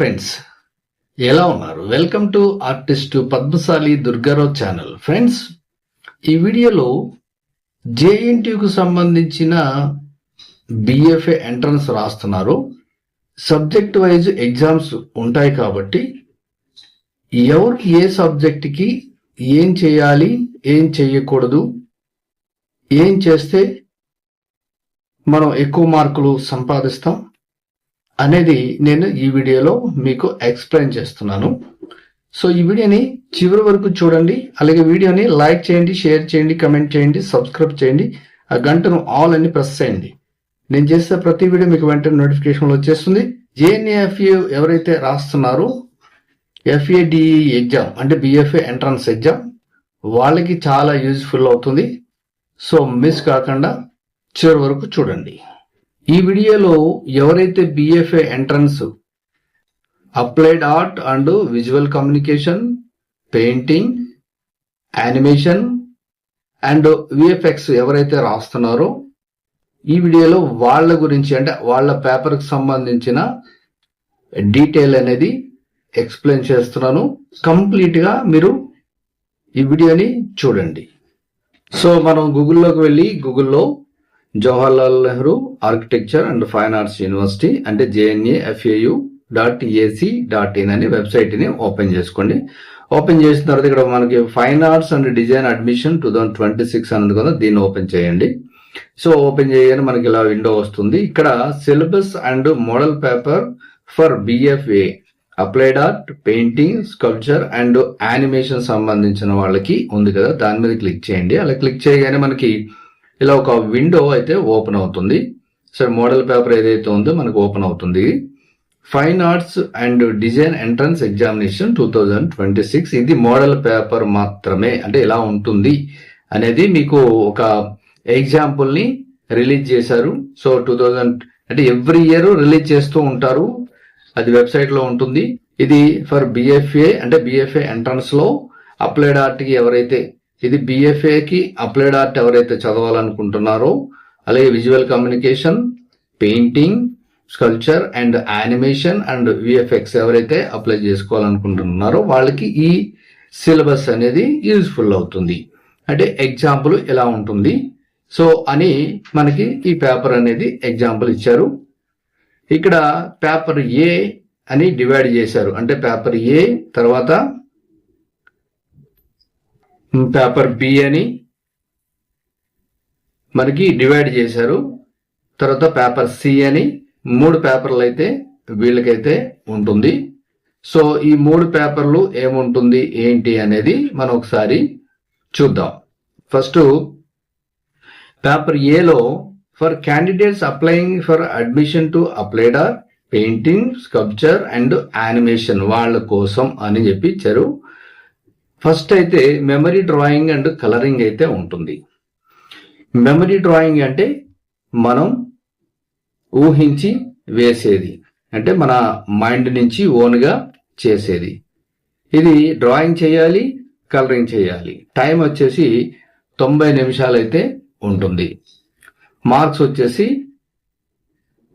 Friends, ఎలా ఉన్నారు? Welcome to artist Padmashali Durgarao channel. Friends, ఈ వీడియోలో జేఎన్టీయూకు సంబంధించిన బిఎఫ్ఏ ఎంట్రన్స్ రాస్తున్నారు. సబ్జెక్ట్ వైజ్ ఎగ్జామ్స్ ఉంటాయి కాబట్టి ఎవరికి ఏ సబ్జెక్ట్కి ఏం చేయాలి, ఏం చేయకూడదు, ఏం చేస్తే మనం ఎక్కువ మార్కులు సంపాదిస్తాం అనేది నేను ఈ వీడియోలో మీకు ఎక్స్ప్లెయిన్ చేస్తున్నాను. సో ఈ వీడియోని చివరి వరకు చూడండి. అలాగే వీడియోని లైక్ చేయండి, షేర్ చేయండి, కమెంట్ చేయండి, సబ్స్క్రైబ్ చేయండి, ఆ గంటను ఆల్ అని ప్రెస్ చేయండి. నేను చేసే ప్రతి వీడియో మీకు వెంటనే నోటిఫికేషన్ వచ్చేస్తుంది. జేఎన్ఏఎఫ్ఏ ఎవరైతే రాస్తున్నారో ఎఫ్ఏడిఈ ఎగ్జామ్ అంటే బిఎఫ్ఏ ఎంట్రన్స్ ఎగ్జామ్, వాళ్ళకి చాలా యూజ్ఫుల్ అవుతుంది. సో మిస్ కాకుండా చివరి వరకు చూడండి. ఈ వీడియోలో ఎవరైతే BFA entrance applied art and visual communication, painting, animation and VFX ఎవరైతే రాస్తున్నారో ఈ వీడియోలో వాళ్ళ గురించి అంటే వాళ్ళ పేపర్కి సంబంధించిన డీటెయిల్ అనేది ఎక్స్ప్లెయిన్ చేస్తున్నాను. కంప్లీట్గా మీరు ఈ వీడియోని చూడండి. సో మనం గూగుల్లోకి వెళ్ళి గూగుల్లో Jawaharlal Nehru architecture and fine arts university అంటే JNAFAU.AC.in అనే వెబ్సైట్ని ఓపెన్ చేసుకోండి. ఓపెన్ చేసిన తర్వాత ఇక్కడ మనకి fine arts and design admission 2026 అన్నది కదా, దీన్ని ఓపెన్ చేయండి. సో ఓపెన్ చేయగానే మనకి ఇలా విండో వస్తుంది. ఇక్కడ syllabus and model paper for BFA applied art, painting, sculpture and animation సంబంధించిన వాళ్ళకి ఉంది కదా, దాని మీద క్లిక్ చేయండి. అలా క్లిక్ చేయగానే మనకి ఇలా ఒక విండో అయితే ఓపెన్ అవుతుంది. సో మోడల్ పేపర్ ఏదైతే ఉందో మనకు ఓపెన్ అవుతుంది. Fine arts and design entrance examination 2026 ఇది మోడల్ పేపర్ మాత్రమే. అంటే ఎలా ఉంటుంది అనేది మీకు ఒక ఎగ్జాంపుల్ ని రిలీజ్ చేశారు. సో 2000 అంటే ఎవ్రీ ఇయర్ రిలీజ్ చేస్తూ ఉంటారు, అది వెబ్సైట్ లో ఉంటుంది. ఇది ఫర్ బిఎఫ్ఏ అంటే బిఎఫ్ఏ ఎంట్రన్స్ లో అప్లైడ్ ఆర్ట్ కి ఎవరైతే ఇది బిఎఫ్ఏ కి అప్లైడ్ ఆర్ట్ ఎవరైతే చదవాలనుకుంటున్నారో, అలాగే visual communication, painting, sculpture and animation and VFX ఎవరైతే అప్లై చేసుకోవాలనుకుంటున్నారో వాళ్ళకి ఈ సిలబస్ అనేది యూజ్ఫుల్ అవుతుంది. అంటే ఎగ్జాంపుల్ ఎలా ఉంటుంది సో అని మనకి ఈ పేపర్ అనేది ఎగ్జాంపుల్ ఇచ్చారు. ఇక్కడ పేపర్ ఏ అని డివైడ్ చేశారు. అంటే పేపర్ ఏ తర్వాత పేపర్ బి అని మనకి డివైడ్ చేశారు. తర్వాత పేపర్ సి అని 3 పేపర్లు అయితే వీళ్ళకైతే ఉంటుంది. సో ఈ 3 పేపర్లు ఏముంటుంది ఏంటి అనేది మనం ఒకసారి చూద్దాం. ఫస్ట్ పేపర్ ఏలో for candidates applying for admission to applied art, painting, sculpture and animation వాళ్ళ కోసం అని చెప్పి ఇచ్చారు. ఫస్ట్ అయితే మెమరీ డ్రాయింగ్ అండ్ కలరింగ్ అయితే ఉంటుంది. మెమరీ డ్రాయింగ్ అంటే మనం ఊహించి వేసేది, అంటే మన మైండ్ నుంచి ఓన్గా చేసేది. ఇది డ్రాయింగ్ చేయాలి, కలరింగ్ చేయాలి. టైం వచ్చేసి 90 నిమిషాలు అయితే ఉంటుంది. మార్క్స్ వచ్చేసి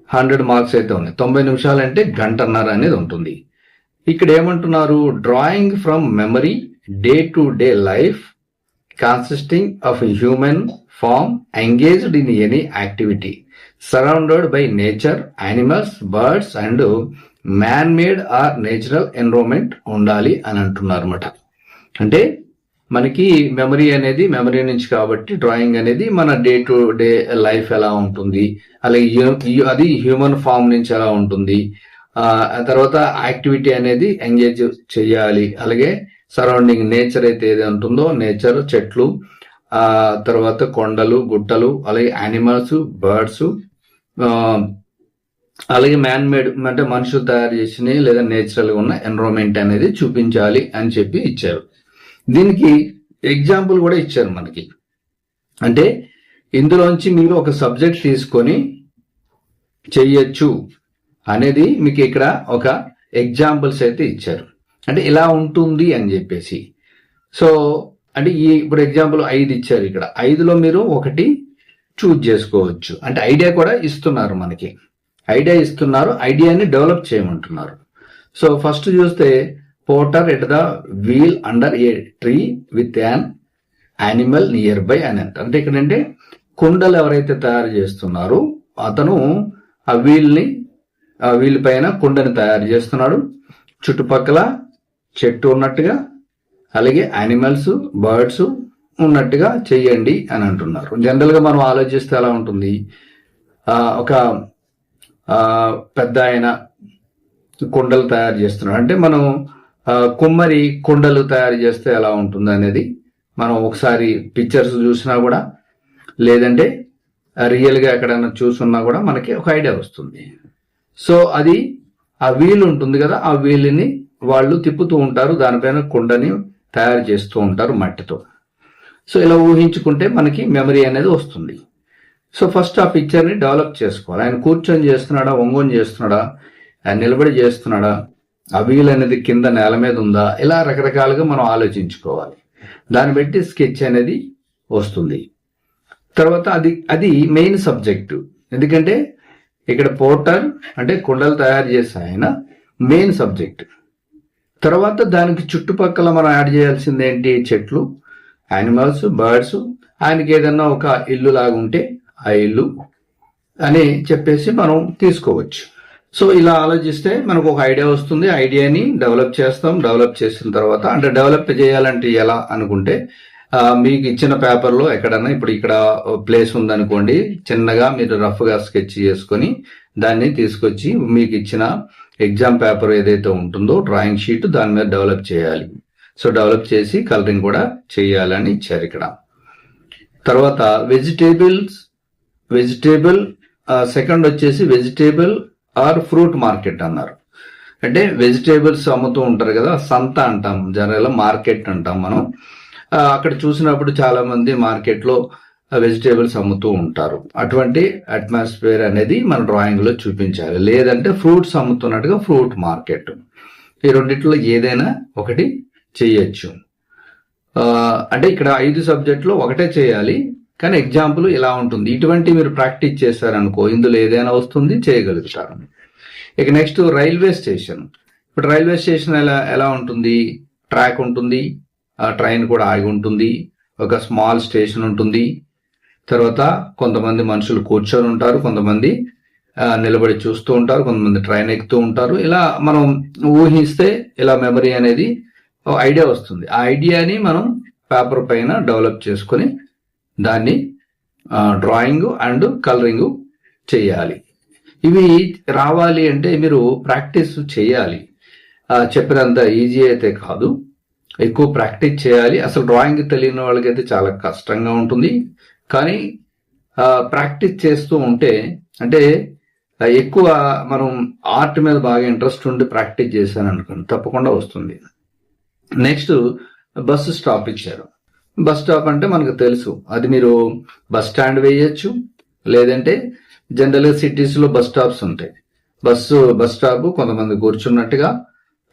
100 మార్క్స్ అయితే ఉన్నాయి. 90 నిమిషాలు అంటే గంటన్నర అనేది ఉంటుంది. ఇక్కడ ఏమంటున్నారు, drawing from memory day to day life consisting of human form engaged in any activity surrounded by nature, animals, birds and man made or natural environment ఉండాలి అని అంటున్నారు అన్నమాట. అంటే మనకి మెమరీ అనేది మెమరీ నుంచి కాబట్టి డ్రాయింగ్ అనేది మన డే టు డే లైఫ్ ఎలా ఉంటుంది, అలాగే అది హ్యూమన్ ఫామ్ నుంచి ఎలా ఉంటుంది, తర్వాత యాక్టివిటీ అనేది ఎంగేజ్ చేయాలి. అలాగే సరౌండింగ్ నేచర్ అయితే ఏది ఉంటుందో నేచర్, చెట్లు, తర్వాత కొండలు, గుట్టలు, అలాగే యానిమల్స్, బర్డ్స్, అలాగే మ్యాన్ మేడ్ అంటే మనుషులు తయారు చేసినవి లేదా నేచురల్ గా ఉన్న ఎన్విరాన్మెంట్ అనేది చూపించాలి అని చెప్పి ఇచ్చారు. దీనికి ఎగ్జాంపుల్ కూడా ఇచ్చారు మనకి. అంటే ఇందులోంచి మీరు ఒక సబ్జెక్ట్ తీసుకొని చెయ్యొచ్చు అనేది మీకు ఇక్కడ ఒక ఎగ్జాంపుల్స్ అయితే ఇచ్చారు. అంటే ఇలా ఉంటుంది అని చెప్పేసి. సో అంటే ఇప్పుడు ఎగ్జాంపుల్ 5 ఇచ్చారు. ఇక్కడ 5లో మీరు ఒకటి చూజ్ చేసుకోవచ్చు. అంటే ఐడియా కూడా ఇస్తున్నారు మనకి. ఐడియా ఇస్తున్నారు, ఐడియాని డెవలప్ చేయమంటున్నారు. సో ఫస్ట్ చూస్తే porter at the wheel under a tree with an animal nearby అని అంటారు. అంటే ఇక్కడ అంటే కుండలు ఎవరైతే తయారు చేస్తున్నారో అతను ఆ వీల్ పైన కుండని తయారు చేస్తున్నాడు. చుట్టుపక్కల చెట్టు ఉన్నట్టుగా, అలాగే యానిమల్స్, బర్డ్స్ ఉన్నట్టుగా చెయ్యండి అని అంటున్నారు. జనరల్ గా మనం ఆలోచిస్తే ఎలా ఉంటుంది, ఒక పెద్ద ఆయన కుండలు తయారు చేస్తున్నాడు అంటే మనం కుమ్మరి కుండలు తయారు చేస్తే ఎలా ఉంటుంది అనేది మనం ఒకసారి పిక్చర్స్ చూసినా కూడా, లేదంటే రియల్ గా ఎక్కడైనా చూసున్నా కూడా మనకి ఒక ఐడియా వస్తుంది. సో అది ఆ వీల్ ఉంటుంది కదా, ఆ వీల్ని వాళ్ళు తిప్పుతూ ఉంటారు, దానిపైన కుండని తయారు చేస్తూ ఉంటారు మట్టితో. సో ఇలా ఊహించుకుంటే మనకి మెమరీ అనేది వస్తుంది. సో ఫస్ట్ ఆ పిక్చర్ని డెవలప్ చేసుకోవాలి. ఆయన కూర్చొని చేస్తున్నాడా, ఒంగోని చేస్తున్నాడా, ఆయన నిలబడి చేస్తున్నాడా, ఆ వీల్ అనేది కింద నేల మీద ఉందా, ఇలా రకరకాలుగా మనం ఆలోచించుకోవాలి. దాన్ని బట్టి స్కెచ్ అనేది వస్తుంది. తర్వాత అది మెయిన్ సబ్జెక్టు. ఎందుకంటే ఇక్కడ పోర్టర్ అంటే కుండలు తయారు చేసే ఆయన మెయిన్ సబ్జెక్ట్. తర్వాత దానికి చుట్టుపక్కల మనం యాడ్ చేయాల్సింది ఏంటి, చెట్లు, యానిమల్స్, బర్డ్స్, ఆయనకి ఏదన్నా ఒక ఇల్లు లాగుంటే ఆ ఇల్లు అని చెప్పేసి మనం తీసుకోవచ్చు. సో ఇలా ఆలోచిస్తే మనకు ఒక ఐడియా వస్తుంది. ఐడియాని డెవలప్ చేస్తాం. డెవలప్ చేసిన తర్వాత అంటే డెవలప్ చేయాలంటే ఎలా అనుకుంటే, మీకు ఇచ్చిన పేపర్లో ఎక్కడన్నా ఇప్పుడు ఇక్కడ ప్లేస్ ఉందనుకోండి, చిన్నగా మీరు రఫ్గా స్కెచ్ చేసుకొని దాన్ని తీసుకొచ్చి మీకు ఇచ్చిన ఎగ్జామ్ పేపర్ ఏదైతే ఉంటుందో డ్రాయింగ్ షీట్ దాని మీద డెవలప్ చేయాలి. సో డెవలప్ చేసి కలరింగ్ కూడా చేయాలని ఇచ్చారు ఇక్కడ. తర్వాత వెజిటేబుల్ సెకండ్ వచ్చేసి వెజిటేబుల్ ఆర్ ఫ్రూట్ మార్కెట్ అన్నారు. అంటే వెజిటేబుల్స్ అమ్ముతూ ఉంటారు కదా, సంత అంటాం, జనరల్ మార్కెట్ అంటాం మనం. అక్కడ చూసినప్పుడు చాలా మంది మార్కెట్లో వెజిటేబుల్స్ అమ్ముతూ ఉంటారు. అటువంటి అట్మాస్ఫియర్ అనేది మన డ్రాయింగ్ లో చూపించాలి. లేదంటే ఫ్రూట్స్ అమ్ముతున్నట్టుగా ఫ్రూట్ మార్కెట్, ఈ రెండిట్లో ఏదైనా ఒకటి చేయొచ్చు. అంటే ఇక్కడ 5 సబ్జెక్టులు ఒకటే చేయాలి, కానీ ఎగ్జాంపుల్ ఇలా ఉంటుంది. ఇటువంటి మీరు ప్రాక్టీస్ చేశారనుకో ఇందులో ఏదైనా వస్తుంది, చేయగలుగుతారు. ఇక నెక్స్ట్ రైల్వే స్టేషన్. ఇప్పుడు రైల్వే స్టేషన్ ఎలా ఉంటుంది, ట్రాక్ ఉంటుంది, ట్రైన్ కూడా ఆగి ఉంటుంది, ఒక స్మాల్ స్టేషన్ ఉంటుంది, తర్వాత కొంతమంది మనుషులు కూర్చొని ఉంటారు, కొంతమంది నిలబడి చూస్తూ ఉంటారు, కొంతమంది ట్రైన్ ఎక్కుతూ ఉంటారు. ఇలా మనం ఊహిస్తే ఇలా మెమరీ అనేది ఐడియా వస్తుంది. ఆ ఐడియాని మనం పేపర్ పైన డెవలప్ చేసుకొని దాన్ని డ్రాయింగ్ అండ్ కలరింగ్ చేయాలి. ఇవి రావాలి అంటే మీరు ప్రాక్టీస్ చేయాలి. చెప్పినంత ఈజీ అయితే కాదు, ఎక్కువ ప్రాక్టీస్ చేయాలి. అసలు డ్రాయింగ్ తెలియని వాళ్ళకైతే చాలా కష్టంగా ఉంటుంది. కానీ ప్రాక్టీస్ చేస్తూ ఉంటే, అంటే ఎక్కువ మనం ఆర్ట్ మీద బాగా ఇంట్రెస్ట్ ఉండి ప్రాక్టీస్ చేశాను అనుకోండి, తప్పకుండా వస్తుంది. నెక్స్ట్ బస్సు స్టాప్ ఇచ్చారు. బస్ స్టాప్ అంటే మనకు తెలుసు, అది మీరు బస్ స్టాండ్ వేయచ్చు, లేదంటే జనరల్గా సిటీస్లో బస్ స్టాప్స్ ఉంటాయి. బస్ స్టాప్ కొంతమంది కూర్చున్నట్టుగా,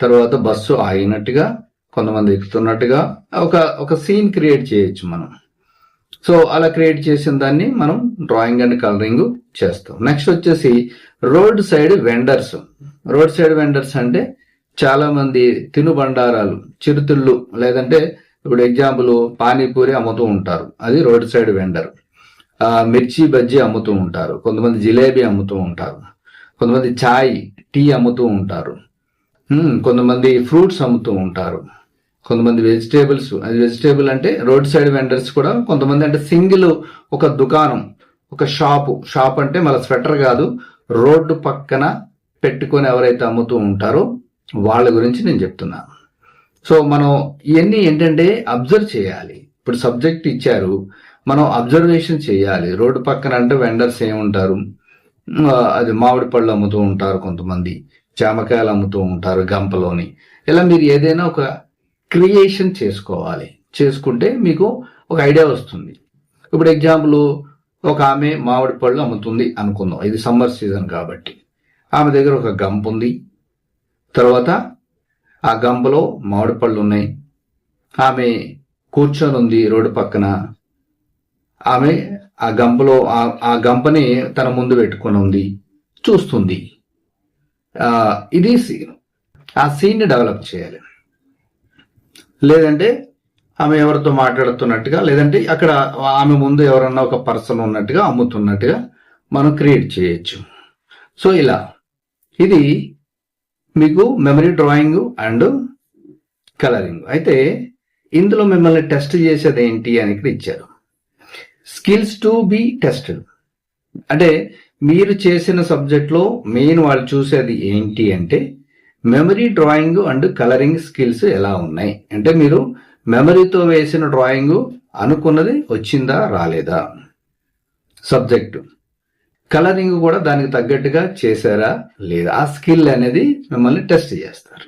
తర్వాత బస్సు ఆగినట్టుగా, కొంతమంది ఎక్కుతున్నట్టుగా ఒక సీన్ క్రియేట్ చేయొచ్చు మనం. సో అలా క్రియేట్ చేసిన దాన్ని మనం డ్రాయింగ్ అండ్ కలరింగ్ చేస్తాం. నెక్స్ట్ వచ్చేసి road side vendors. Road side vendors అంటే చాలా మంది తినుబండారాలు, చిరుతిళ్ళు, లేదంటే ఇప్పుడు ఎగ్జాంపుల్ పానీపూరి అమ్ముతూ ఉంటారు, అది రోడ్ సైడ్ వెండర్. మిర్చి బజ్జీ అమ్ముతూ ఉంటారు, కొంతమంది జిలేబీ అమ్ముతూ ఉంటారు, కొంతమంది చాయ్, టీ అమ్ముతూ ఉంటారు, కొంతమంది ఫ్రూట్స్ అమ్ముతూ ఉంటారు, కొంతమంది వెజిటేబుల్స్. అది వెజిటేబుల్ అంటే రోడ్ సైడ్ వెండర్స్ కూడా. కొంతమంది అంటే సింగిల్ ఒక దుకాణం, ఒక షాప్ అంటే మళ్ళీ స్వెటర్ కాదు, రోడ్డు పక్కన పెట్టుకొని ఎవరైతే అమ్ముతూ ఉంటారో వాళ్ళ గురించి నేను చెప్తున్నాను. సో మనం ఇవన్నీ ఏంటంటే అబ్జర్వ్ చేయాలి. ఇప్పుడు సబ్జెక్ట్ ఇచ్చారు, మనం అబ్జర్వేషన్ చేయాలి. రోడ్డు పక్కన అంటే వెండర్స్ ఏముంటారు, అది మామిడి పళ్ళు అమ్ముతూ ఉంటారు, కొంతమంది జామకాయలు అమ్ముతూ ఉంటారు గంపలోని. ఇలా మీరు ఏదైనా ఒక క్రియేషన్ చేసుకోవాలి. చేసుకుంటే మీకు ఒక ఐడియా వస్తుంది. ఇప్పుడు ఎగ్జాంపుల్ ఒక ఆమె మామిడి పళ్ళు అమ్ముతుంది అనుకుందాం, ఇది సమ్మర్ సీజన్ కాబట్టి. ఆమె దగ్గర ఒక గంప ఉంది, తర్వాత ఆ గంపలో మామిడి పళ్ళు ఉన్నాయి, ఆమె కూర్చొని ఉంది రోడ్డు పక్కన, ఆమె ఆ గంపలో ఆ గంపని తన ముందు పెట్టుకొని ఉంది, చూస్తుంది. ఇది సీన్. ఆ సీన్ని డెవలప్ చేయాలి. లేదంటే ఆమె ఎవరితో మాట్లాడుతున్నట్టుగా, లేదంటే అక్కడ ఆమె ముందు ఎవరన్నా ఒక పర్సన్ ఉన్నట్టుగా, అమ్ముతున్నట్టుగా మనం క్రియేట్ చేయొచ్చు. సో ఇలా ఇది మీకు మెమరీ డ్రాయింగ్ అండ్ కలరింగ్. అయితే ఇందులో మిమ్మల్ని టెస్ట్ చేసేది ఏంటి అని ఇక్కడ ఇచ్చారు. Skills to be tested. అంటే మీరు చేసిన సబ్జెక్ట్లో మెయిన్ వాళ్ళు చూసేది ఏంటి అంటే memory drawing and colouring skills ఎలా ఉన్నాయి. అంటే మీరు మెమరీతో వేసిన డ్రాయింగ్ అనుకున్నది వచ్చిందా రాలేదా, సబ్జెక్టు కలరింగ్ కూడా దానికి తగ్గట్టుగా చేశారా లేదా, ఆ స్కిల్ అనేది మిమ్మల్ని టెస్ట్ చేస్తారు.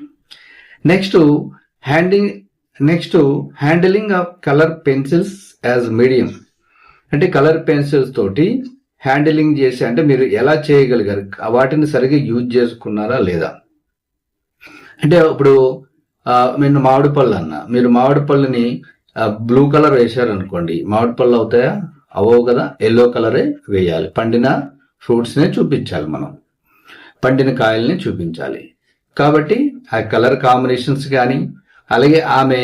Next handling of colour pencils as medium. అంటే కలర్ పెన్సిల్స్ తోటి హ్యాండిలింగ్ చేసి, అంటే మీరు ఎలా చేయగలిగారు, వాటిని సరిగ్గా యూజ్ చేసుకున్నారా లేదా. అంటే ఇప్పుడు నేను మామిడి పళ్ళు అన్నా, మీరు మామిడి పళ్ళుని బ్లూ కలర్ వేశారు అనుకోండి, మామిడి పళ్ళు అవుతాయా? అవవు కదా, ఎల్లో కలరే వేయాలి. పండిన ఫ్రూట్స్నే చూపించాలి, మనం పండిన కాయల్ని చూపించాలి. కాబట్టి ఆ కలర్ కాంబినేషన్స్ కానీ, అలాగే ఆమె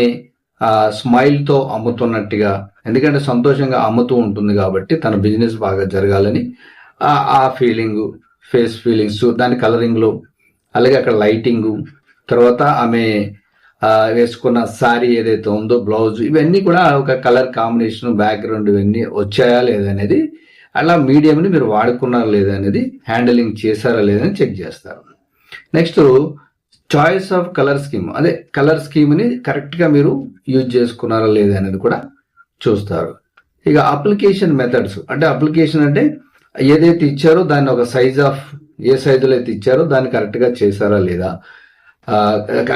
స్మైల్తో అమ్ముతున్నట్టుగా, ఎందుకంటే సంతోషంగా అమ్ముతూ ఉంటుంది కాబట్టి తన బిజినెస్ బాగా జరగాలని ఆ ఫీలింగు, ఫేస్ ఫీలింగ్స్ దాని కలరింగ్లో, అలాగే అక్కడ లైటింగు, తర్వాత ఆమె వేసుకున్న శారీ ఏదైతే ఉందో, బ్లౌజ్, ఇవన్నీ కూడా ఒక కలర్ కాంబినేషన్, బ్యాక్గ్రౌండ్ ఇవన్నీ వచ్చాయా లేదనేది, అలా మీడియంని మీరు వాడుకున్నారా లేదనేది, హ్యాండిలింగ్ చేశారా లేదని చెక్ చేస్తారు. Next choice of colour scheme. అదే కలర్ స్కీమ్ని కరెక్ట్గా మీరు యూజ్ చేసుకున్నారా లేదా అనేది కూడా చూస్తారు. ఇక అప్లికేషన్ మెథడ్స్. అంటే అప్లికేషన్ అంటే ఏదైతే ఇచ్చారో దాన్ని ఒక సైజ్ ఆఫ్, ఏ సైజులో అయితే ఇచ్చారో దాన్ని కరెక్ట్గా చేశారా లేదా,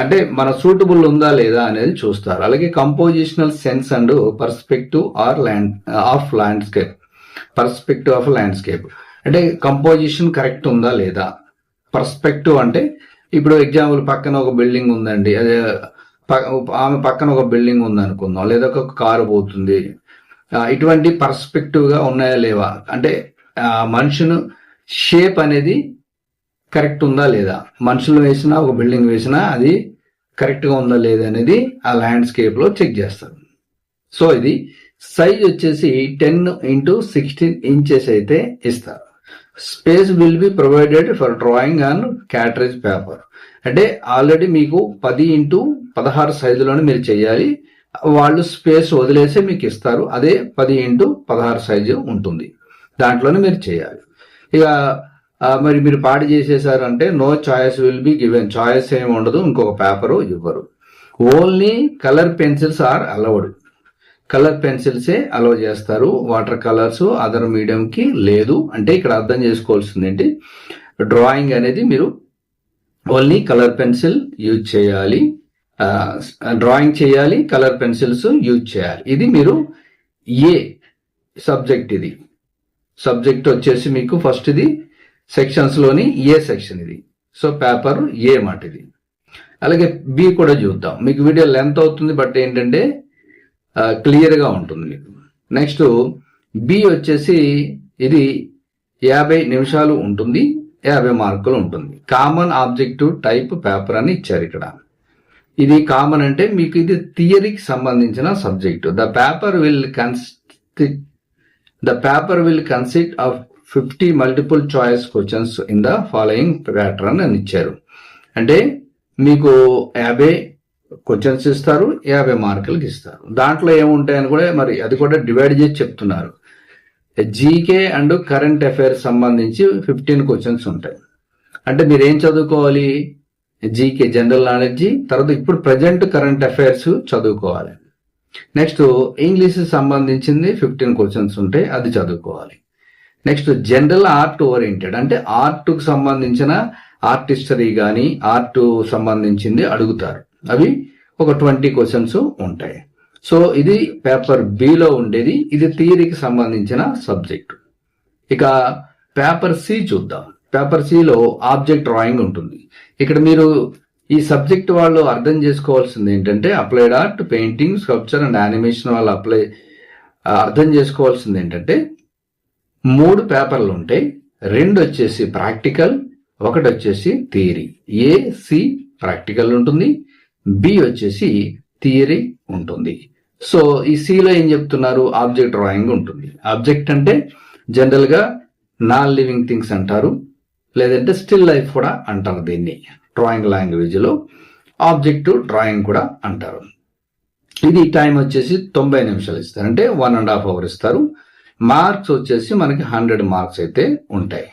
అంటే మన సూటబుల్ ఉందా లేదా అనేది చూస్తారు. అలాగే compositional sense and perspective of landscape. Perspective of landscape అంటే కంపోజిషన్ కరెక్ట్ ఉందా లేదా. పర్స్పెక్టివ్ అంటే ఇప్పుడు ఎగ్జాంపుల్ పక్కన ఒక బిల్డింగ్ ఉందండి, అదే ఆమె పక్కన ఒక బిల్డింగ్ ఉంది అనుకుందాం, లేదా ఒక కారు పోతుంది, ఇటువంటి పర్స్పెక్టివ్గా ఉన్నాయా లేవా, అంటే మనుషును షేప్ అనేది కరెక్ట్ ఉందా లేదా, మనుషులు వేసినా ఒక బిల్డింగ్ వేసినా అది కరెక్ట్గా ఉందా లేదా అనేది ఆ ల్యాండ్స్కేప్లో చెక్ చేస్తారు. సో ఇది సైజ్ వచ్చేసి 10x16 ఇంచెస్ అయితే ఇస్తారు. Space will be provided for drawing on క్యాటరేజ్ paper. అంటే ఆల్రెడీ మీకు 10x16 సైజులోనే మీరు చేయాలి, వాళ్ళు స్పేస్ వదిలేసి మీకు ఇస్తారు. అదే 10x16 సైజు ఉంటుంది, దాంట్లోనే మీరు చేయాలి. ఇక మరి మీరు పాడి చేసేసారు అంటే no choice will be given. Choice ఏమి ఉండదు, ఇంకొక పేపరు ఇవ్వరు. Only colour pencils are allowed. Colour పెన్సిల్సే అలౌ చేస్తారు, వాటర్ కలర్స్ అదర్ మీడియంకి లేదు. అంటే ఇక్కడ అర్థం చేసుకోవాల్సింది ఏంటి, డ్రాయింగ్ అనేది మీరు ఓన్లీ కలర్ పెన్సిల్ యూజ్ చేయాలి, డ్రాయింగ్ చేయాలి, కలర్ పెన్సిల్స్ యూజ్ చేయాలి. ఇది మీరు ఏ సబ్జెక్ట్, ఇది సబ్జెక్ట్ వచ్చేసి మీకు ఫస్ట్ ఇది సెక్షన్స్లోని ఏ సెక్షన్ ఇది. సో పేపర్ ఏ మాట ఇది. అలాగే బి కూడా చూద్దాం. మీకు వీడియో లెంత్ అవుతుంది, బట్ ఏంటంటే క్లియర్గా ఉంటుంది మీకు. నెక్స్ట్ బి వచ్చేసి ఇది 50 నిమిషాలు ఉంటుంది, 50 మార్కులు ఉంటుంది. కామన్ ఆబ్జెక్టివ్ టైప్ పేపర్ అని ఇచ్చారు ఇక్కడ. ఇది కామన్ అంటే మీకు ఇది థియరీకి సంబంధించిన subject. The paper will consist of 50 multiple choice questions in the following pattern అని ఇచ్చారు. అంటే మీకు 50 క్వశ్చన్స్ ఇస్తారు, 50 మార్కులకి ఇస్తారు. దాంట్లో ఏముంటాయని కూడా మరి అది కూడా డివైడ్ చేసి చెప్తున్నారు. జీకే అండ్ కరెంట్ అఫైర్స్ సంబంధించి 15 క్వశ్చన్స్ ఉంటాయి. అంటే మీరు ఏం చదువుకోవాలి, జీకే జనరల్ నాలెడ్జ్, తర్వాత ఇప్పుడు ప్రజెంట్ కరెంట్ అఫైర్స్ చదువుకోవాలి. నెక్స్ట్ ఇంగ్లీష్ సంబంధించింది 15 క్వశ్చన్స్ ఉంటాయి, అది చదువుకోవాలి. నెక్స్ట్ జనరల్ ఆర్ట్ ఓరియంటెడ్ అంటే ఆర్ట్కు సంబంధించిన ఆర్ట్ హిస్టరీ కానీ ఆర్ట్ సంబంధించింది అడుగుతారు, అవి ఒక 20 క్వశ్చన్స్ ఉంటాయి. సో ఇది పేపర్ బిలో ఉండేది, ఇది థియరీకి సంబంధించిన సబ్జెక్ట్. ఇక పేపర్ సి చూద్దాం. పేపర్ సిలో ఆబ్జెక్ట్ డ్రాయింగ్ ఉంటుంది. ఇక్కడ మీరు ఈ సబ్జెక్ట్ వాళ్ళు అర్థం చేసుకోవాల్సింది ఏంటంటే applied art, painting, sculpture and animation వాళ్ళు అర్థం చేసుకోవాల్సింది ఏంటంటే 3 పేపర్లు ఉంటాయి, 2 వచ్చేసి ప్రాక్టికల్, 1 వచ్చేసి థియరీ. ప్రాక్టికల్ ఉంటుంది, బి వచ్చేసి థియరీ ఉంటుంది. సో ఈ సిలో ఏం చెప్తున్నారు, ఆబ్జెక్ట్ డ్రాయింగ్ ఉంటుంది. ఆబ్జెక్ట్ అంటే జనరల్ గా నాన్ లివింగ్ థింగ్స్ అంటారు, లేదంటే స్టిల్ లైఫ్ కూడా అంటారు. దీన్ని డ్రాయింగ్ లాంగ్వేజ్ లో ఆబ్జెక్ట్ డ్రాయింగ్ కూడా అంటారు. ఇది టైం వచ్చేసి 90 నిమిషాలు ఇస్తారు, అంటే 1.5 hours ఇస్తారు. మార్క్స్ వచ్చేసి మనకి 100 మార్క్స్ అయితే ఉంటాయి.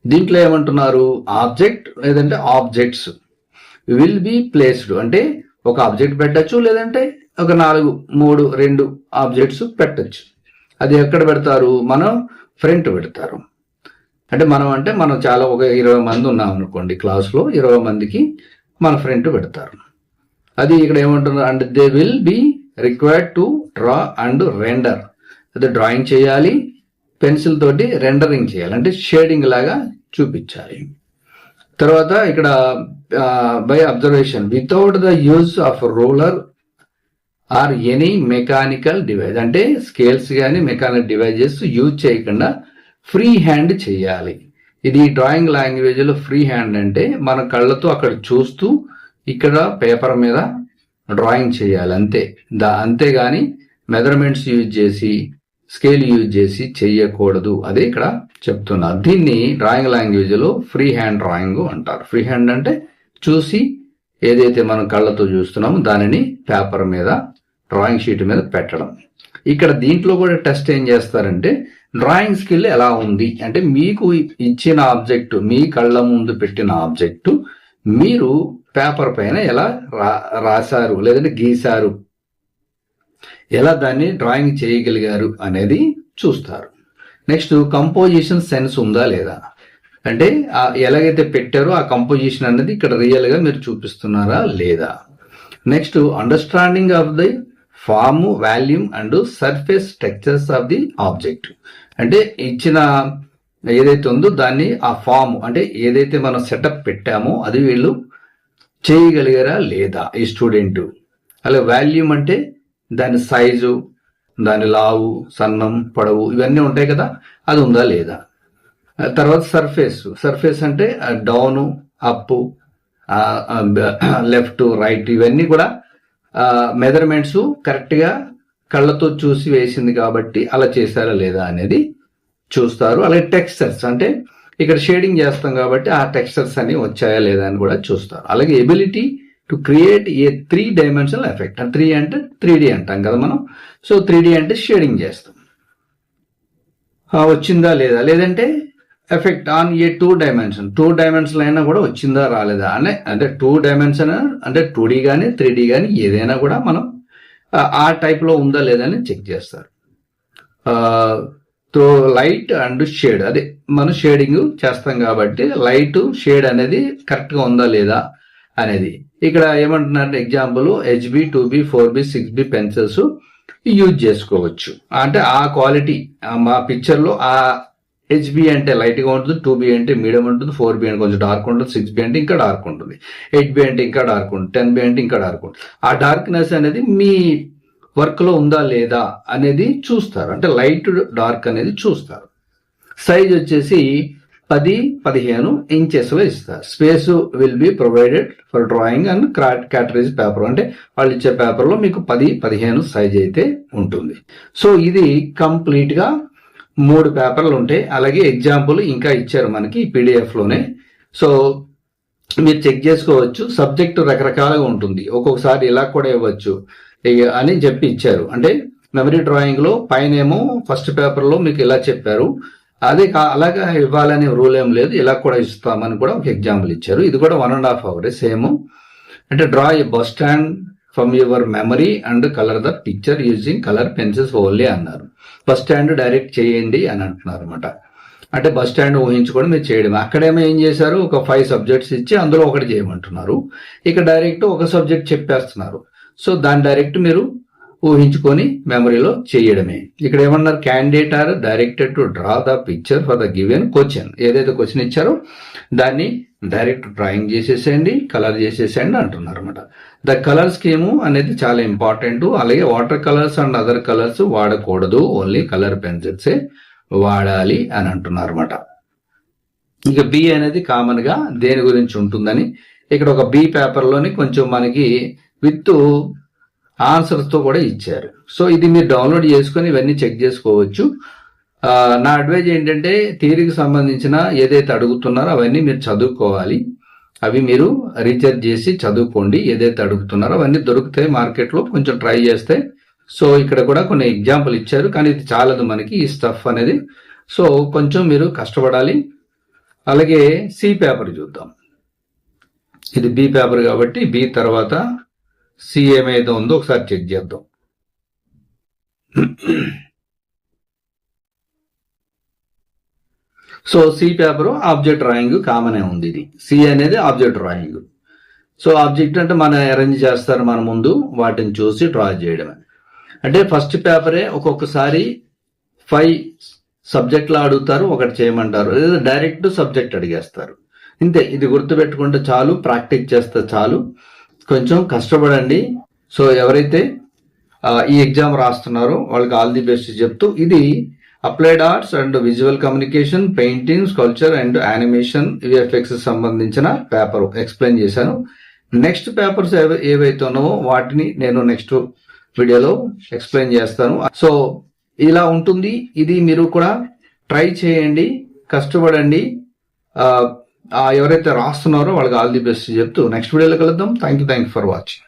దీంట్లో ఏమంటున్నారు, ఆబ్జెక్ట్ లేదంటే ఆబ్జెక్ట్స్ విల్ బి ప్లేస్డ్, అంటే ఒక ఆబ్జెక్ట్ పెట్టచ్చు, లేదంటే ఒక 2 ఆబ్జెక్ట్స్ పెట్టచ్చు. అది ఎక్కడ పెడతారు, మనం ఫ్రంట్ పెడతారు. అంటే మనం చాలా ఒక 20 మంది ఉన్నాం అనుకోండి, క్లాస్లో 20 మందికి మన ఫ్రంట్ పెడతారు. అది ఇక్కడ ఏమంటున్నారు, and they will be required to draw and render. అదే డ్రాయింగ్ చేయాలి, పెన్సిల్ తోటి రెండరింగ్ చేయాలి, అంటే షేడింగ్ లాగా చూపించాలి. తర్వాత ఇక్కడ by observation without the use of ruler or any mechanical device, అంటే స్కేల్స్ కానీ మెకానికల్ డివైజెస్ యూజ్ చేయకుండా ఫ్రీ హ్యాండ్ చేయాలి. ఇది డ్రాయింగ్ లాంగ్వేజ్ లో ఫ్రీ హ్యాండ్ అంటే మన కళ్ళతో అక్కడ చూస్తూ ఇక్కడ పేపర్ మీద డ్రాయింగ్ చేయాలి అంతే. అంతేగాని మెజర్మెంట్స్ యూజ్ చేసి స్కేల్ యూజ్ చేసి చెయ్యకూడదు, అదే ఇక్కడ చెప్తున్నారు. దీన్ని డ్రాయింగ్ లాంగ్వేజ్ లో ఫ్రీ హ్యాండ్ డ్రాయింగ్ అంటారు. ఫ్రీ హ్యాండ్ అంటే చూసి ఏదైతే మనం కళ్ళతో చూస్తున్నామో దానిని పేపర్ మీద డ్రాయింగ్ షీట్ మీద పెట్టడం. ఇక్కడ దీంట్లో కూడా టెస్ట్ ఏం చేస్తారంటే డ్రాయింగ్ స్కిల్ ఎలా ఉంది అంటే, మీకు ఇచ్చిన ఆబ్జెక్టు, మీ కళ్ళ ముందు పెట్టిన ఆబ్జెక్టు మీరు పేపర్ పైన ఎలా రాశారు లేదంటే గీశారు, ఎలా దాన్ని డ్రాయింగ్ చేయగలిగారు అనేది చూస్తారు. నెక్స్ట్ కంపోజిషన్ సెన్స్ ఉందా లేదా, అంటే ఎలాగైతే పెట్టారో ఆ కంపోజిషన్ అనేది ఇక్కడ రియల్ గా మీరు చూపిస్తున్నారా లేదా. Next understanding of the form, volume and surface structures of the object, అంటే ఇచ్చిన ఏదైతే ఉందో దాన్ని ఆ ఫామ్ అంటే ఏదైతే మనం సెటప్ పెట్టామో అది వీళ్ళు చేయగలిగారా లేదా ఈ స్టూడెంట్. అలాగే వాల్యూమ్ అంటే దాని సైజు, దాని లావు, సన్నం, పొడవు ఇవన్నీ ఉంటాయి కదా, అది ఉందా లేదా. తర్వాత సర్ఫేస్ అంటే డౌన్, అప్, లెఫ్ట్, రైట్ ఇవన్నీ కూడా మెజర్మెంట్స్ కరెక్ట్ గా కళ్ళతో చూసి వేసింది కాబట్టి అలా చేశారా లేదా అనేది చూస్తారు. అలాగే టెక్స్చర్స్ అంటే ఇక్కడ షేడింగ్ చేస్తాం కాబట్టి ఆ టెక్స్చర్స్ అన్ని వచ్చాయా లేదా అని కూడా చూస్తారు. అలాగే ability to create a 3-dimensional effect, 3 అంటే 3D అంటాం కదా మనం. సో 3D అంటే షేడింగ్ చేస్తాం, వచ్చిందా లేదా, లేదంటే ఎఫెక్ట్ ఆన్ ఏ 2 dimension అయినా కూడా వచ్చిందా రాలేదా అంటే 2 dimension అంటే 2D కానీ 3D కానీ ఏదైనా కూడా మనం ఆ టైప్ లో ఉందా లేదా అని చెక్ చేస్తారు. తో లైట్ అండ్ షేడ్, అదే మనం షేడింగ్ చేస్తాం కాబట్టి లైట్ షేడ్ అనేది కరెక్ట్ గా ఉందా లేదా అనేది. ఇక్కడ ఏమంటున్నారంటే example HB, 2B, 4B, 6B pencils use చేసుకోవచ్చు. అంటే ఆ క్వాలిటీ మా పిక్చర్ లో ఆ HB అంటే లైట్ గా ఉంటుంది, 2B అంటే మీడియం ఉంటుంది, 4B అంటే కొంచెం డార్క్ ఉంటుంది, 6B అంటే ఇంకా డార్క్ ఉంటుంది, 8B అంటే ఇంకా డార్క్ ఉంటుంది, 10B అంటే ఇంకా డార్క్ ఉంటుంది. ఆ డార్క్నెస్ అనేది మీ వర్క్ లో ఉందా లేదా అనేది చూస్తారు, అంటే లైట్ డార్క్ అనేది చూస్తారు. సైజ్ వచ్చేసి 10-15 ఇంచెస్ లో ఇస్తారు. Space will be provided for drawing and క్యాటరేజ్ paper, అంటే వాళ్ళు ఇచ్చే పేపర్ లో మీకు 10-15 సైజ్ అయితే ఉంటుంది. సో ఇది కంప్లీట్ గా 3 పేపర్లు ఉంటాయి. అలాగే ఎగ్జాంపుల్ ఇంకా ఇచ్చారు మనకి PDF లోనే. సో మీరు చెక్ చేసుకోవచ్చు. సబ్జెక్ట్ రకరకాలుగా ఉంటుంది, ఒక్కొక్కసారి ఇలా కూడా ఇవ్వచ్చు అని చెప్పి ఇచ్చారు. అంటే మెమరీ డ్రాయింగ్ లో పైన ఏమో ఫస్ట్ పేపర్ లో మీకు ఇలా చెప్పారు, అదే అలాగా ఇవ్వాలనే రూల్ ఏం లేదు, ఇలా కూడా ఇస్తామని కూడా ఒక ఎగ్జాంపుల్ ఇచ్చారు. ఇది కూడా 1.5 hours సేమ్. అంటే draw A bus stand from your memory and colour the picture using colour pencils only అన్నారు. బస్ స్టాండ్ డైరెక్ట్ చేయండి అని అంటున్నారు అనమాట. అంటే బస్ స్టాండ్ ఊహించుకొని మీరు చేయడం. అక్కడేమో ఏం చేశారు, ఒక 5 subjects ఇచ్చి అందులో ఒకటి చేయమంటున్నారు. ఇక డైరెక్ట్ ఒక సబ్జెక్ట్ చెప్పేస్తున్నారు. సో దాన్ని డైరెక్ట్ మీరు ఊహించుకొని మెమరీలో చేయడమే. ఇక్కడ ఏమన్నారు, candidate are directed to draw the picture for the given question. ఏదైతే క్వశ్చన్ ఇచ్చారో దాన్ని డైరెక్ట్ డ్రాయింగ్ చేసేసేయండి, కలర్ చేసేసేయండి అంటున్నారు అనమాట. ద కలర్ స్కీమ్ అనేది చాలా ఇంపార్టెంట్. అలాగే water colours and other colours వాడకూడదు, ఓన్లీ కలర్ పెన్సిల్సే వాడాలి అని అంటున్నారు అనమాట. ఇక B అనేది కామన్ గా దేని గురించి ఉంటుందని ఇక్కడ ఒక బి పేపర్లోని కొంచెం మనకి విత్ ఆన్సర్స్తో కూడా ఇచ్చారు. సో ఇది మీరు డౌన్లోడ్ చేసుకొని ఇవన్నీ చెక్ చేసుకోవచ్చు. నా అడ్వైజ్ ఏంటంటే థియరీకి సంబంధించిన ఏదైతే అడుగుతున్నారో అవన్నీ మీరు చదువుకోవాలి. అవి మీరు రీసెర్చ్ చేసి చదువుకోండి. ఏదైతే అడుగుతున్నారో అవన్నీ దొరుకుతాయి మార్కెట్లో, కొంచెం ట్రై చేస్తే. సో ఇక్కడ కూడా కొన్ని ఎగ్జాంపుల్ ఇచ్చారు, కానీ ఇది చాలదు మనకి ఈ స్టఫ్ అనేది. సో కొంచెం మీరు కష్టపడాలి. అలాగే సి పేపర్ చూద్దాం. ఇది బి పేపర్ కాబట్టి బి తర్వాత సి ఏమైతే ఉందో ఒకసారి చెక్ చేద్దాం. So C paper object drawing కామనే ఉంది. ఇది సి అనేది ఆబ్జెక్ట్ డ్రాయింగ్. సో ఆబ్జెక్ట్ అంటే మనం అరేంజ్ చేస్తారు మన ముందు, వాటిని చూసి డ్రా చేయడమే. అంటే ఫస్ట్ పేపరే ఒక్కొక్కసారి 5 సబ్జెక్టులు అడుగుతారు, ఒకటి చేయమంటారు, లేదా డైరెక్ట్ సబ్జెక్ట్ అడిగేస్తారు. ఇంతే, ఇది గుర్తుపెట్టుకుంటే చాలు, ప్రాక్టీస్ చేస్తే చాలు. కొంచెం కష్టపడండి. సో ఎవరైతే ఈ ఎగ్జామ్ రాస్తున్నారో వాళ్ళకి ఆల్ ది బెస్ట్ చెప్తూ, ఇది applied arts and visual communication, painting, sculpture and animation, VFX సంబంధించిన పేపర్ ఎక్స్ప్లెయిన్ చేశాను. నెక్స్ట్ పేపర్స్ ఏవైతే ఉన్నావో వాటిని నేను నెక్స్ట్ వీడియోలో ఎక్స్ప్లెయిన్ చేస్తాను. సో ఇలా ఉంటుంది. ఇది మీరు కూడా ట్రై చేయండి, కష్టపడండి. ఎవరైతే రాస్తున్నారో వాళ్ళకి ఆల్ ది బెస్ట్ చెప్తూ నెక్స్ట్ వీడియోలో కలుద్దాం. Thank you for watching.